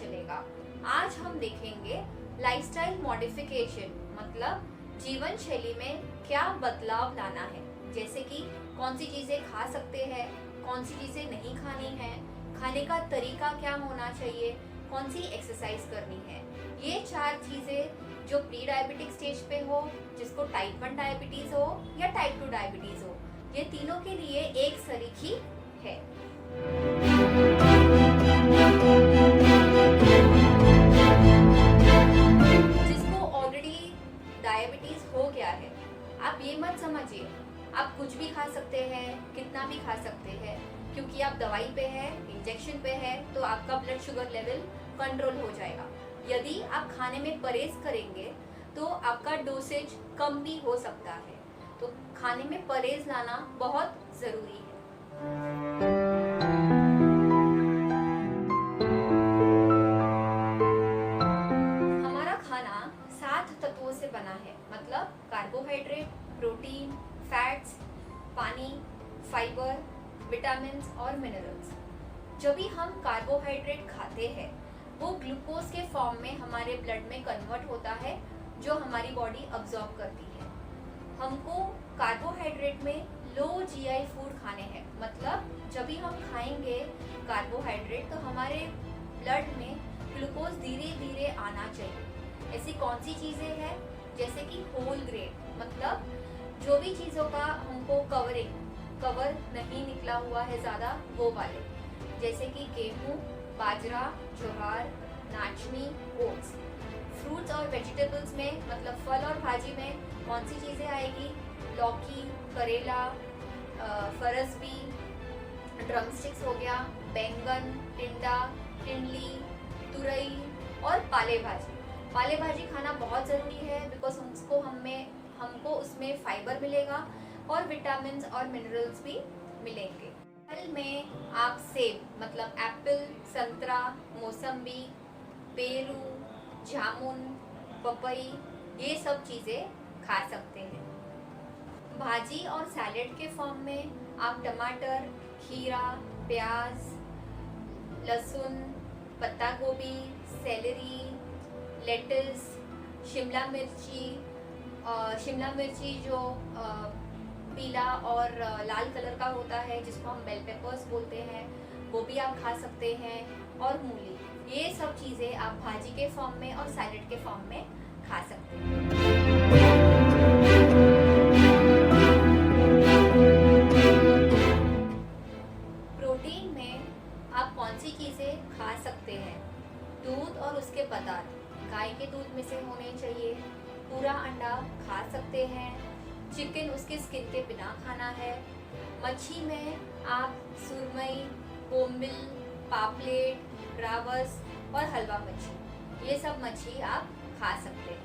चलेगा। आज हम देखेंगे लाइफस्टाइल मॉडिफिकेशन, मतलब जीवन शैली में क्या बदलाव लाना है। जैसे कि कौन सी चीज़ें खा सकते हैं, कौन सी चीज़ें नहीं खानी है, खाने का तरीका क्या होना चाहिए, कौन सी एक्सरसाइज करनी है। ये 4 चीज़ें जो प्री डायबिटिक स्टेज पे हो, जिसको टाइप 1 डायबिटीज़ हो या टाइप 2 डायबिटीज़ हो, ये तीनों के लिए एक सरीखी है। जिसको ऑलरेडी डायबिटीज हो गया है, आप ये मत समझिए आप कुछ भी खा सकते हैं, कितना भी खा सकते हैं, क्योंकि आप दवाई पे है, इंजेक्शन पे है, तो आपका ब्लड शुगर लेवल कंट्रोल हो जाएगा। यदि आप खाने में परहेज करेंगे तो आपका डोसेज कम भी हो सकता है। तो खाने में परहेज लाना बहुत ज़रूरी है। हमारा खाना 7 तत्वों से बना है, मतलब कार्बोहाइड्रेट, प्रोटीन, फैट्स, पानी, फाइबर, विटामिन्स और मिनरल्स। जब भी हम कार्बोहाइड्रेट खाते हैं वो ग्लूकोज के फॉर्म में हमारे ब्लड में कन्वर्ट होता है, जो हमारी बॉडी अब्जॉर्ब करती है। हमको कार्बोहाइड्रेट में लो जीआई फूड खाने हैं, मतलब जब भी हम खाएंगे कार्बोहाइड्रेट तो हमारे ब्लड में ग्लूकोज धीरे धीरे आना चाहिए। ऐसी कौन सी चीज़ें हैं, जैसे कि होल ग्रेन, मतलब जो भी चीज़ों का हमको कवर नहीं निकला हुआ है ज़्यादा, वो वाले, जैसे कि गेहूँ, बाजरा, ज्वार, नाचनी, ओट्स। फ्रूट्स और वेजिटेबल्स में, मतलब फल और भाजी में कौन सी चीज़ें आएगी, लौकी, करेला, फरसबी, ड्रमस्टिक्स हो गया, बैंगन, टिंडा, टिंडली, तुरई और पाले भाजी खाना बहुत ज़रूरी है, बिकॉज हमको उसमें फाइबर मिलेगा और विटामिन्स और मिनरल्स भी मिलेंगे। फल में आप सेब, मतलब एप्पल, संतरा, मौसम्बी, पेरू, जामुन, पपई, ये सब चीज़ें खा सकते हैं। भाजी और सैलेड के फॉर्म में आप टमाटर, खीरा, प्याज, लहसुन, पत्ता गोभी, सेलरी, लेटस, शिमला मिर्ची जो पीला और लाल कलर का होता है, जिसको हम बेल पेपर्स बोलते हैं, वो भी आप खा सकते हैं, और मूली। ये सब चीज़ें आप भाजी के फॉर्म में और सैलेड के फॉर्म में खा सकते हैं। प्रोटीन में आप कौन सी चीज़ें खा सकते हैं? दूध और उसके पदार्थ गाय के दूध में से होने चाहिए। पूरा अंडा खा सकते हैं। चिकन उसके स्किन के बिना खाना है। मच्छी में आप सुरमई, बोम्बिल, पापलेट, ग्रावस और हलवा मच्छी, ये सब मच्छी आप खा सकते हैं।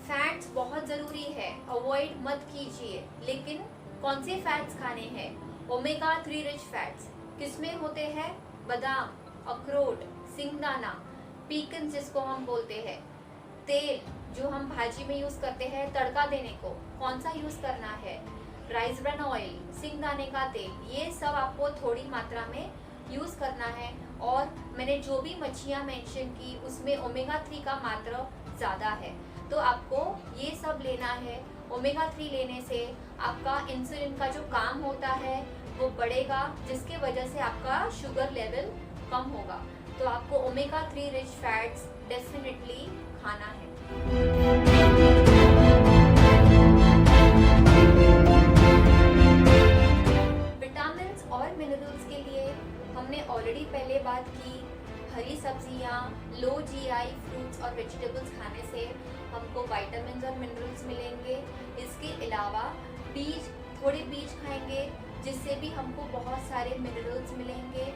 फैट्स बहुत ज़रूरी है, अवॉइड मत कीजिए, लेकिन कौन से फैट्स खाने हैं? ओमेगा 3 रिच फैट्स किसमें होते हैं? बादाम, अखरोट, सिंगदाना, पीकन जिसको हम बोलते हैं। तेल जो हम भाजी में यूज़ करते हैं तड़का देने को, कौन सा यूज़ करना है? राइस ब्रान ऑयल, सिंगदाने का तेल, ये सब आपको थोड़ी मात्रा में यूज़ करना है। और मैंने जो भी मच्छियाँ मेंशन की उसमें ओमेगा 3 का मात्रा ज़्यादा है, तो आपको ये सब लेना है। ओमेगा 3 लेने से आपका इंसुलिन का जो काम होता है वो बढ़ेगा, जिसके वजह से आपका शुगर लेवल कम होगा। तो आपको ओमेगा 3 रिच फैट्स डेफिनेटली खाना है। विटामिन्स और मिनरल्स के लिए हमने ऑलरेडी पहले बात की। हरी सब्जियाँ, लो जीआई फ्रूट्स और वेजिटेबल्स खाने से हमको विटामिन्स और मिनरल्स मिलेंगे। इसके अलावा थोड़े बीज खाएंगे, जिससे भी हमको बहुत सारे मिनरल्स मिलेंगे,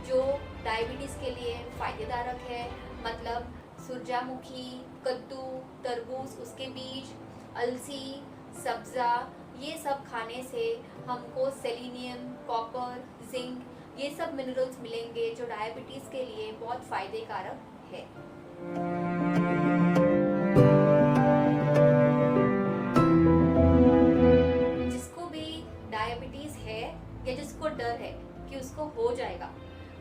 जो डायबिटीज़ के लिए फ़ायदेदारक है। मतलब सूरजमुखी, कद्दू, तरबूज, उसके बीज, अलसी, सब्ज़ा, ये सब खाने से हमको सेलेनियम, कॉपर, जिंक, ये सब मिनरल्स मिलेंगे, जो डायबिटीज़ के लिए बहुत फ़ायदेकारक है। जिसको भी या जिसको डर है कि उसको हो जाएगा,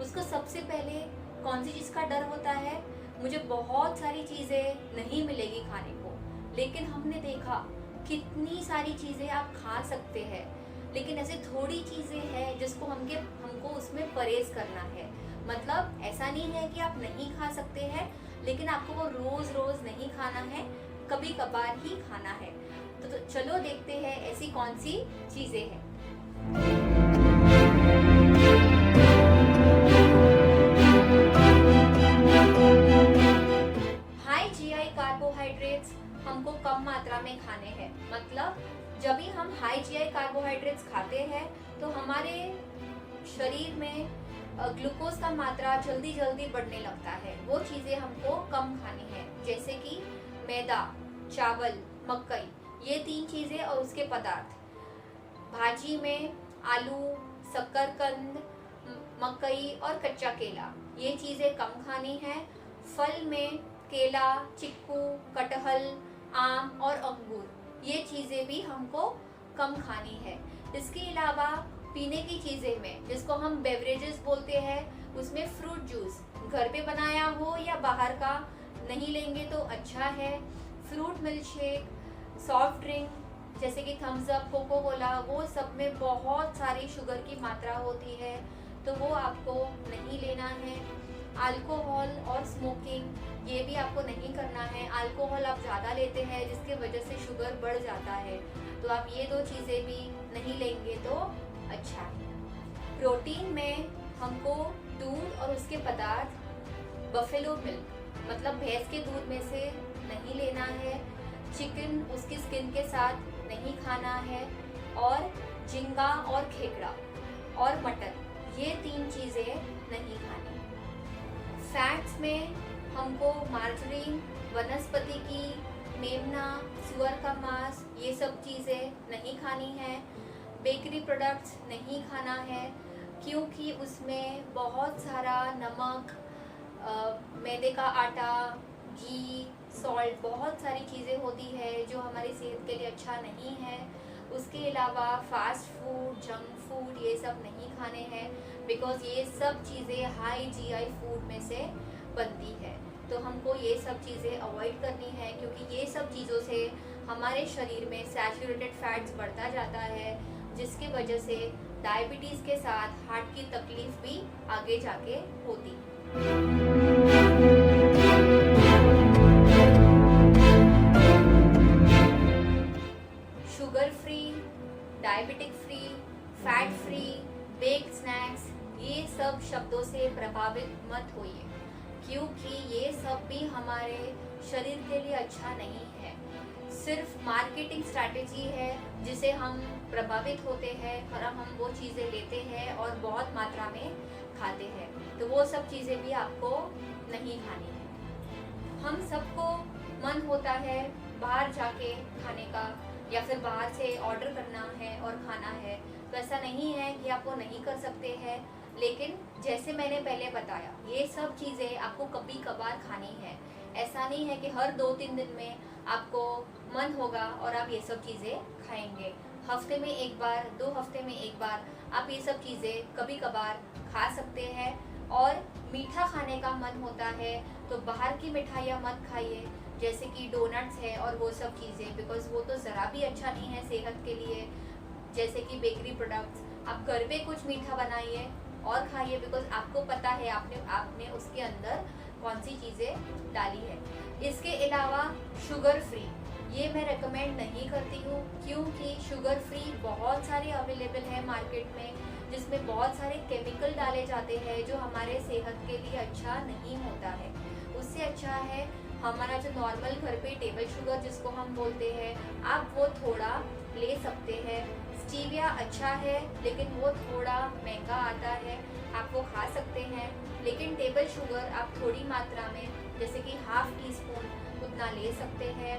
उसको सबसे पहले कौन सी चीज़ का डर होता है? मुझे बहुत सारी चीज़ें नहीं मिलेगी खाने को। लेकिन हमने देखा कितनी सारी चीज़ें आप खा सकते हैं, लेकिन ऐसे थोड़ी चीज़ें हैं जिसको हमको उसमें परहेज करना है। मतलब ऐसा नहीं है कि आप नहीं खा सकते हैं, लेकिन आपको वो रोज़ रोज़ नहीं खाना है, कभी कभार ही खाना है। तो चलो देखते हैं ऐसी कौन सी चीज़ें हैं। हाई जीआई कार्बोहाइड्रेट्स हमको कम मात्रा में खाने हैं। मतलब जब भी हम हाई जीआई कार्बोहाइड्रेट्स खाते हैं तो हमारे शरीर में ग्लूकोज का मात्रा जल्दी जल्दी बढ़ने लगता है। वो चीज़ें हमको कम खानी है, जैसे कि मैदा, चावल, मकई, ये 3 चीज़ें और उसके पदार्थ। भाजी में आलू, शकरकंद, मकई और कच्चा केला, ये चीज़ें कम खानी है। फल में केला, चिक्कू, कटहल, आम और अंगूर, ये चीज़ें भी हमको कम खानी है। इसके अलावा पीने की चीज़ें में, जिसको हम बेवरेजेस बोलते हैं, उसमें फ्रूट जूस घर पे बनाया हो या बाहर का नहीं लेंगे तो अच्छा है। Fruit milk shake, soft drink जैसे कि थम्स अप, कोको कोला, वो सब में बहुत सारी शुगर की मात्रा होती है, तो वो आपको नहीं लेना है। अल्कोहल और स्मोकिंग, ये भी आपको नहीं करना है। अल्कोहल आप ज़्यादा लेते हैं जिसकी वजह से शुगर बढ़ जाता है, तो आप ये 2 चीज़ें भी नहीं लेंगे तो अच्छा है। प्रोटीन में हमको दूध और उसके पदार्थ, बफेलो मिल्क मतलब भैंस के दूध में से नहीं लेना है। चिकन उसकी स्किन के साथ नहीं खाना है, और झींगा और खेकड़ा और मटन, ये 3 चीज़ें नहीं खानी। फैट्स में हमको मार्जरीन, वनस्पति की, मेमना, सुअर का मांस, ये सब चीज़ें नहीं खानी है। बेकरी प्रोडक्ट्स नहीं खाना है, क्योंकि उसमें बहुत सारा नमक, मैदे का आटा, घी, सॉल्ट, बहुत सारी चीज़ें होती है जो हमारी सेहत के लिए अच्छा नहीं है। उसके अलावा फास्ट फूड, जंक फूड, ये सब नहीं खाने हैं, बिकॉज़ ये सब चीज़ें हाई जीआई फूड में से बनती है। तो हमको ये सब चीज़ें अवॉइड करनी है, क्योंकि ये सब चीज़ों से हमारे शरीर में सैचुरेटेड फैट्स बढ़ता जाता है, जिसकी वजह से डायबिटीज़ के साथ हार्ट की तकलीफ भी आगे जाके होती है। Sugar free, diabetic free, fat free, baked snacks, ये सब शब्दों से प्रभावित मत होइए, क्योंकि ये सब भी हमारे शरीर के लिए अच्छा नहीं है। सिर्फ मार्केटिंग स्ट्रैटेजी है जिसे हम प्रभावित होते हैं और हम वो चीज़ें लेते हैं और बहुत मात्रा में खाते हैं, तो वो सब चीज़ें भी आपको नहीं खानी है। हम सबको मन होता है बाहर जाके खाने का, या फिर बाहर से ऑर्डर करना है और खाना है, तो ऐसा नहीं है कि आप वो नहीं कर सकते हैं। लेकिन जैसे मैंने पहले बताया, ये सब चीज़ें आपको कभी कभार खानी है। ऐसा नहीं है कि हर 2-3 दिन में आपको मन होगा और आप ये सब चीज़ें खाएंगे। हफ्ते में 1 बार, 2 हफ्ते में 1 बार आप ये सब चीज़ें कभी कभार खा सकते हैं। और मीठा खाने का मन होता है तो बाहर की मिठाइयाँ मत खाइए, जैसे कि डोनट्स है और वो सब चीज़ें, बिकॉज़ वो तो ज़रा भी अच्छा नहीं है सेहत के लिए। जैसे कि बेकरी प्रोडक्ट्स, आप घर पे कुछ मीठा बनाइए और खाइए, बिकॉज़ आपको पता है आपने उसके अंदर कौन सी चीज़ें डाली है। इसके अलावा शुगर फ्री, ये मैं रेकमेंड नहीं करती हूँ, क्योंकि शुगर फ्री बहुत सारे अवेलेबल है मार्केट में, जिसमें बहुत सारे केमिकल डाले जाते हैं जो हमारे सेहत के लिए अच्छा नहीं होता है। उससे अच्छा है हमारा जो नॉर्मल घर पे टेबल शुगर जिसको हम बोलते हैं, आप वो थोड़ा ले सकते हैं। स्टीविया अच्छा है, लेकिन वो थोड़ा महंगा आता है, आप वो खा सकते हैं। लेकिन टेबल शुगर आप थोड़ी मात्रा में, जैसे कि ½ टीस्पून उतना ले सकते हैं।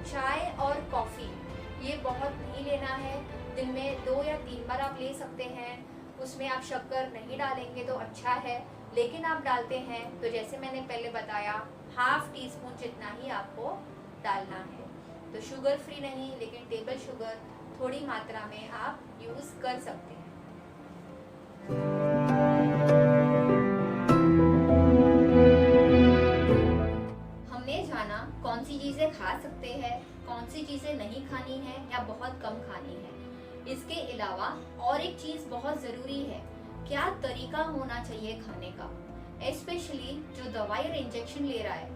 चाय और कॉफ़ी, ये बहुत नहीं लेना है, दिन में 2 या 3 बार आप ले सकते हैं। उसमें आप शक्कर नहीं डालेंगे तो अच्छा है, लेकिन आप डालते हैं तो जैसे मैंने पहले बताया, ½ टीस्पून जितना ही आपको डालना है। तो शुगर फ्री नहीं, लेकिन टेबल शुगर थोड़ी मात्रा में आप यूज़ कर सकते हैं। सकते हैं कौन सी चीज़ें नहीं खानी है या बहुत कम खानी है। इसके अलावा और एक चीज़ बहुत ज़रूरी है, क्या तरीका होना चाहिए खाने का। स्पेशली जो दवाई और इंजेक्शन ले रहा है,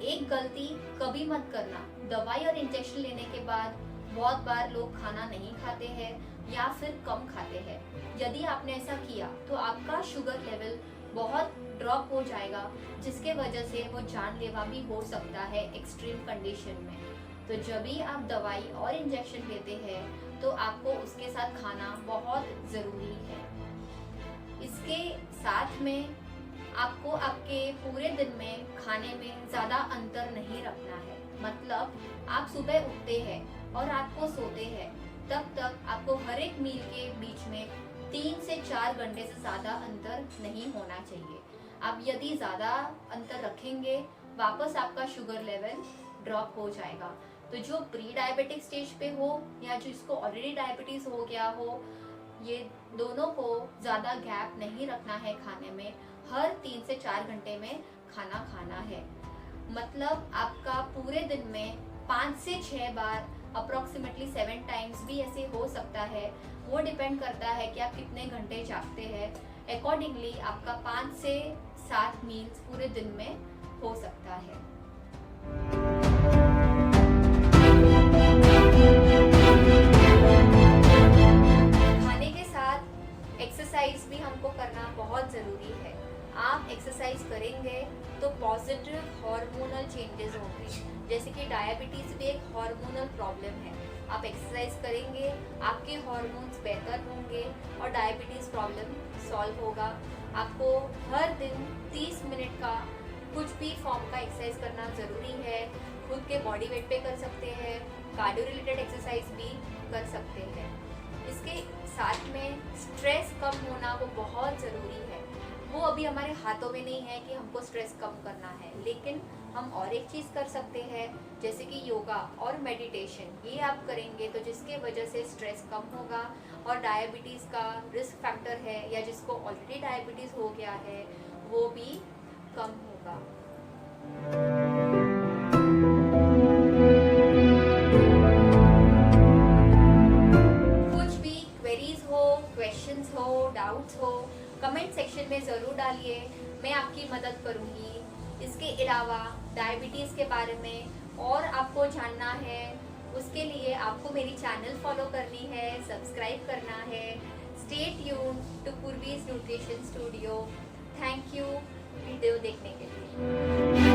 एक गलती कभी मत करना। दवाई और इंजेक्शन लेने के बाद बहुत बार लोग खाना नहीं खाते हैं या फिर कम खाते हैं। यदि आपने ऐसा किया तो आपका शुगर लेवल बहुत ड्रॉप हो जाएगा, जिसके वजह से वो जानलेवा भी हो सकता है एक्सट्रीम कंडीशन में। तो जब भी आप दवाई और इंजेक्शन लेते हैं तो आपको उसके साथ खाना बहुत ज़रूरी है। इसके साथ में आपको आपके पूरे दिन में खाने में ज़्यादा अंतर नहीं रखना है। मतलब आप सुबह उठते हैं और रात को सोते हैं, तब तक आपको हर एक मील के बीच में 3 से 4 घंटे से ज़्यादा अंतर नहीं होना चाहिए। आप यदि ज़्यादा अंतर रखेंगे, वापस आपका शुगर लेवल ड्रॉप हो जाएगा। तो जो प्री डायबिटिक स्टेज पे हो या जिसको ऑलरेडी डायबिटीज़ हो गया हो, ये दोनों को ज़्यादा गैप नहीं रखना है खाने में। हर 3 से 4 घंटे में खाना खाना है। मतलब आपका पूरे दिन में 5 से 6 बार, अप्रॉक्सीमेटली 7 टाइम्स भी ऐसे हो सकता है। वो डिपेंड करता है कि आप कितने घंटे जागते हैं। अकॉर्डिंगली आपका 5 से 7 मील्स पूरे दिन में हो सकता है। खाने के साथ एक्सरसाइज भी हमको करना बहुत ज़रूरी है। आप एक्सरसाइज करेंगे तो पॉजिटिव हार्मोनल चेंजेस होंगे। जैसे कि डायबिटीज़ भी एक हार्मोनल प्रॉब्लम है। आप एक्सरसाइज करेंगे, आपके हार्मोन्स बेहतर होंगे और डायबिटीज़ प्रॉब्लम सॉल्व होगा। आपको हर दिन 30 मिनट का कुछ भी फॉर्म का एक्सरसाइज करना ज़रूरी है। खुद के बॉडी वेट पे कर सकते हैं, कार्डियो रिलेटेड एक्सरसाइज भी कर सकते हैं। इसके साथ में स्ट्रेस कम होना वो बहुत ज़रूरी है। वो अभी हमारे हाथों में नहीं है कि हमको स्ट्रेस कम करना है, लेकिन हम और एक चीज़ कर सकते हैं, जैसे कि योगा और मेडिटेशन। ये आप करेंगे तो जिसके वजह से स्ट्रेस कम होगा और डायबिटीज़ का रिस्क फैक्टर है या जिसको ऑलरेडी डायबिटीज़ हो गया है वो भी कम होगा। कुछ भी क्वेरीज हो, क्वेश्चंस हो, डाउट्स हो, कमेंट सेक्शन में ज़रूर डालिए, मैं आपकी मदद करूँगी। इसके अलावा डायबिटीज़ के बारे में और आपको जानना है, उसके लिए आपको मेरी चैनल फॉलो करनी है, सब्सक्राइब करना है। Stay tune to Purvi's nutrition studio. Thank you video देखने के लिए।